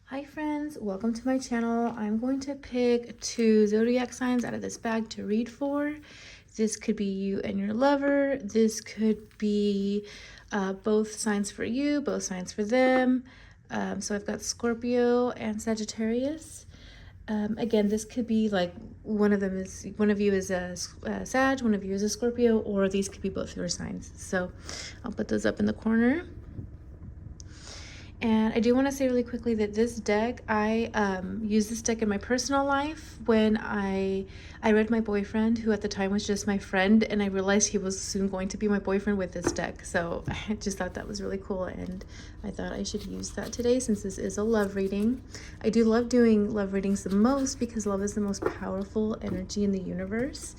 Hi friends, welcome to my channel. I'm going to pick 2 zodiac signs out of this bag to read for. This could be you and your lover. This could be both signs for you, both signs for them. So I've got Scorpio and Sagittarius. Again, this could be like one of you is a Sag, one of you is a Scorpio, or these could be both your signs. So I'll put those up in the corner. And I do want to say really quickly that this deck, I used this deck in my personal life when I read my boyfriend, who at the time was just my friend, and I realized he was soon going to be my boyfriend with this deck. So I just thought that was really cool, and I thought I should use that today since this is a love reading. I do love doing love readings the most because love is the most powerful energy in the universe.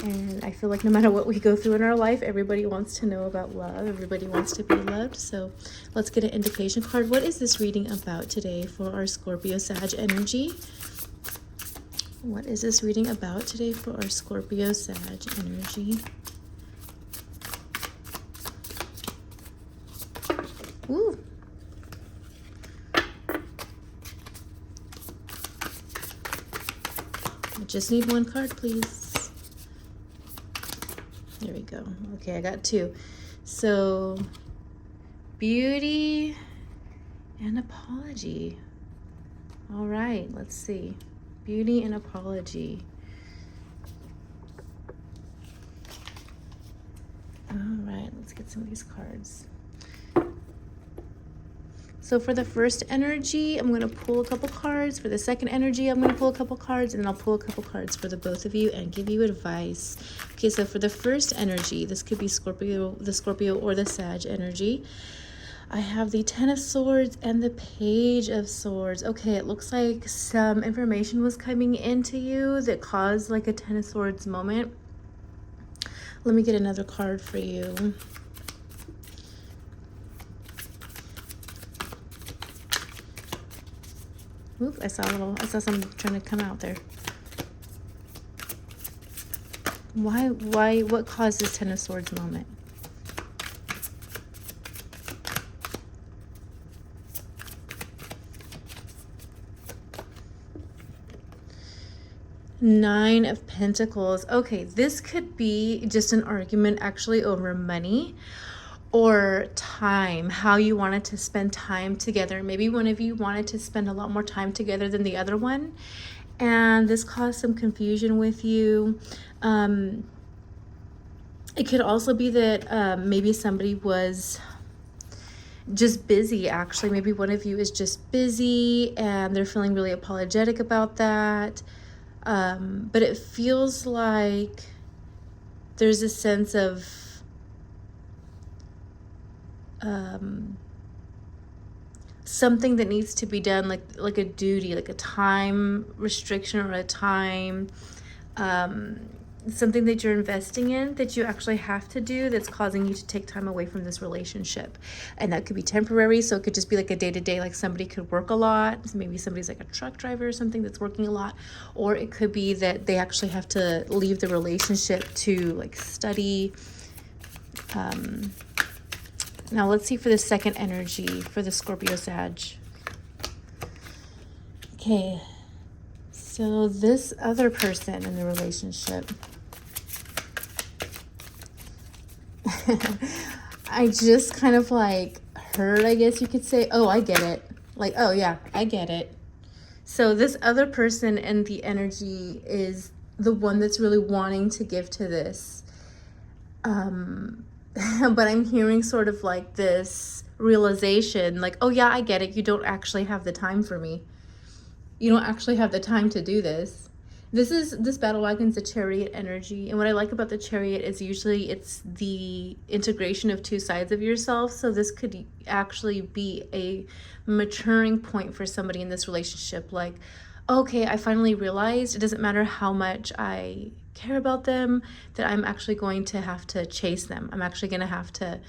And I feel like no matter what we go through in our life, everybody wants to know about love. Everybody wants to be loved. So let's get an indication card. What is this reading about today for our Scorpio Sag energy? What is this reading about today for our Scorpio Sag energy? Ooh. I just need one card, please. There we go. Okay, I got 2. So, beauty and apology. All right, let's see. Beauty and apology. All right, let's get some of these cards. So for the first energy, I'm going to pull a couple cards. For the second energy, I'm going to pull a couple cards, and then I'll pull a couple cards for the both of you and give you advice. Okay, so for the first energy, this could be Scorpio, the Scorpio or the Sag energy. I have the 10 of Swords and the Page of Swords. Okay, it looks like some information was coming into you that caused like a 10 of Swords moment. Let me get another card for you. Oop, I saw something trying to come out there. What caused this 10 of Swords moment? Nine of Pentacles. Okay, this could be just an argument actually over money or time, how you wanted to spend time together. Maybe one of you wanted to spend a lot more time together than the other one, and this caused some confusion with you. It could also be that maybe somebody was just busy, actually. Maybe one of you is just busy and they're feeling really apologetic about that. But it feels like there's a sense of something that needs to be done, like a duty, like a time restriction or a time, something that you're investing in that you actually have to do that's causing you to take time away from this relationship. And that could be temporary, so it could just be like a day-to-day, like somebody could work a lot, so maybe somebody's like a truck driver or something that's working a lot, or it could be that they actually have to leave the relationship to like study. Now let's see for the second energy for the Scorpio Sag. Okay, so this other person in the relationship, I just kind of like heard, I guess you could say, oh, I get it. Like, oh yeah, I get it. So this other person and the energy is the one that's really wanting to give to this. But I'm hearing sort of like this realization, like, oh yeah, I get it. You don't actually have the time for me. You don't actually have the time to do this. This battle wagon's the Chariot energy, and what I like about the Chariot is usually it's the integration of 2 sides of yourself. So this could actually be a maturing point for somebody in this relationship. Like, okay, I finally realized it doesn't matter how much I care about them, that I'm actually going to have to chase them. I'm actually going to have to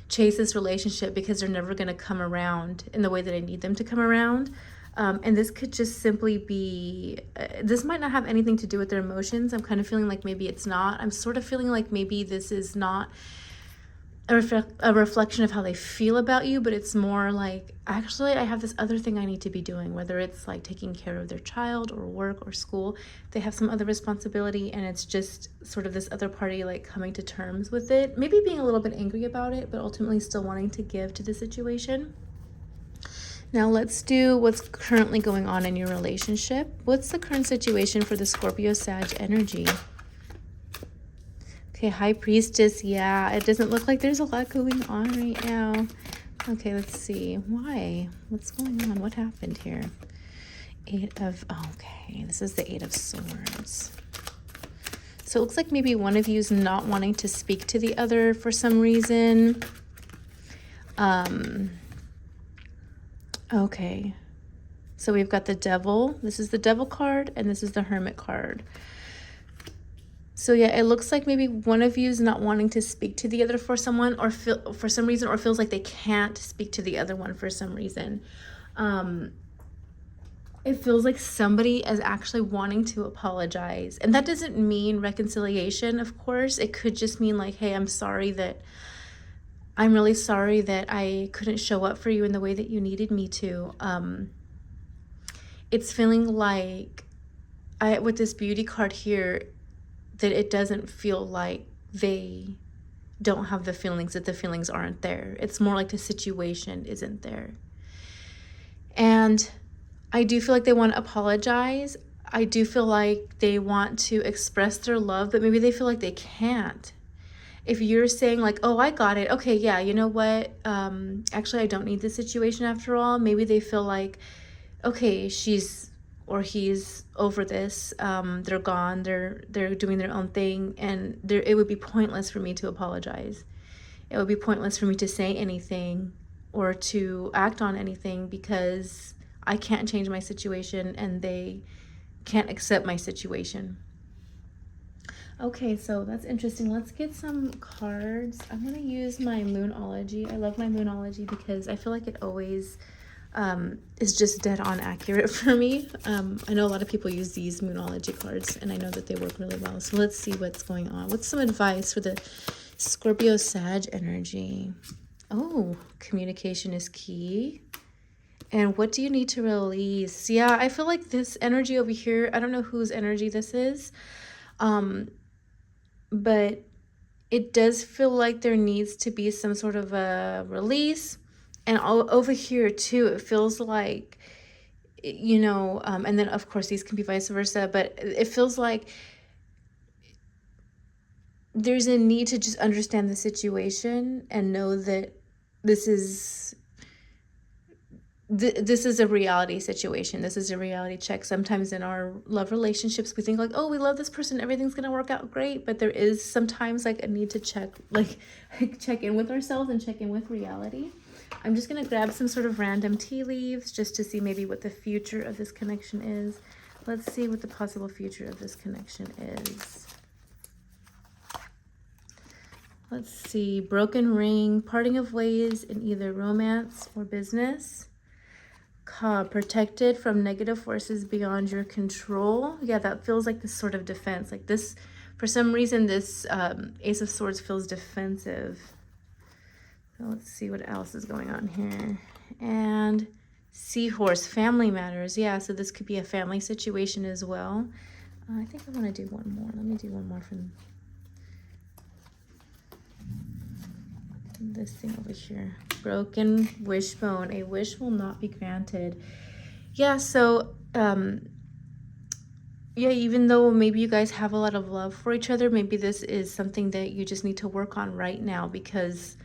chase this relationship because they're never going to come around in the way that I need them to come around. And this could just simply be, this might not have anything to do with their emotions. I'm kind of feeling like maybe it's not. I'm sort of feeling like maybe this is not a reflection of how they feel about you, but it's more like, actually, I have this other thing I need to be doing, whether it's like taking care of their child or work or school. They have some other responsibility, and it's just sort of this other party like coming to terms with it, maybe being a little bit angry about it, but ultimately still wanting to give to the situation. Now let's do what's currently going on in your relationship. What's the current situation for the Scorpio Sag energy? Okay, High Priestess. Yeah, it doesn't look like there's a lot going on right now. Okay, let's see. Why? What's going on? What happened here? Okay, this is the Eight of Swords. So it looks like maybe one of you is not wanting to speak to the other for some reason. Okay, so we've got the Devil. This is the Devil card, and this is the Hermit card. So yeah, it looks like maybe one of you is not wanting to speak to the other for someone, or for some reason, or feels like they can't speak to the other one for some reason. It feels like somebody is actually wanting to apologize. And that doesn't mean reconciliation, of course. It could just mean like, hey, I'm really sorry that I couldn't show up for you in the way that you needed me to. It's feeling like, with this Beauty card here, that it doesn't feel like they don't have the feelings, that the feelings aren't there. It's more like the situation isn't there. And I do feel like they want to apologize. I do feel like they want to express their love, but maybe they feel like they can't. If you're saying like, oh, I got it. Okay, yeah, you know what? Actually, I don't need this situation after all. Maybe they feel like, okay, she's or he's over this. They're gone. They're doing their own thing, and it would be pointless for me to apologize. It would be pointless for me to say anything or to act on anything, because I can't change my situation and they can't accept my situation. Okay, so that's interesting. Let's get some cards. I'm going to use my Moonology. I love my Moonology because I feel like it always is just dead on accurate for me. I know a lot of people use these Moonology cards, and I know that they work really well. So let's see what's going on. What's some advice for the Scorpio Sag energy? Oh, communication is key. And what do you need to release? Yeah, I feel like this energy over here, I don't know whose energy this is, but it does feel like there needs to be some sort of a release. And over here too, it feels like, you know, and then of course these can be vice versa, but it feels like there's a need to just understand the situation and know that this is a reality situation. This is a reality check. Sometimes in our love relationships, we think like, oh, we love this person, everything's going to work out great. But there is sometimes like a need to check in with ourselves and check in with reality. I'm just going to grab some sort of random tea leaves just to see maybe what the future of this connection is. Let's see what the possible future of this connection is. Let's see. Broken ring, parting of ways in either romance or business. Protected from negative forces beyond your control. Yeah, that feels like this sort of defense. Like this, for some reason, this Ace of Swords feels defensive. So let's see what else is going on here. And Seahorse, family matters. Yeah, so this could be a family situation as well. I think I want to do one more. Let me do one more from this thing over here. Broken wishbone. A wish will not be granted. Yeah, so yeah, even though maybe you guys have a lot of love for each other, maybe this is something that you just need to work on right now, because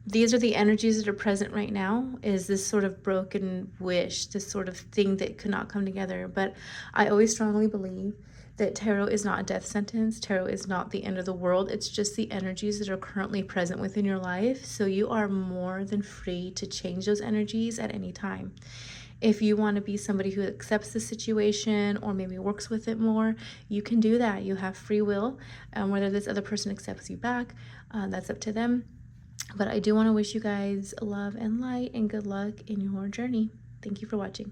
these are the energies that are present right now, is this sort of broken wish, this sort of thing that could not come together. But I always strongly believe that tarot is not a death sentence. Tarot is not the end of the world. It's just the energies that are currently present within your life. So you are more than free to change those energies at any time. If you want to be somebody who accepts the situation or maybe works with it more, you can do that. You have free will. Whether this other person accepts you back, that's up to them. But I do want to wish you guys love and light and good luck in your journey. Thank you for watching.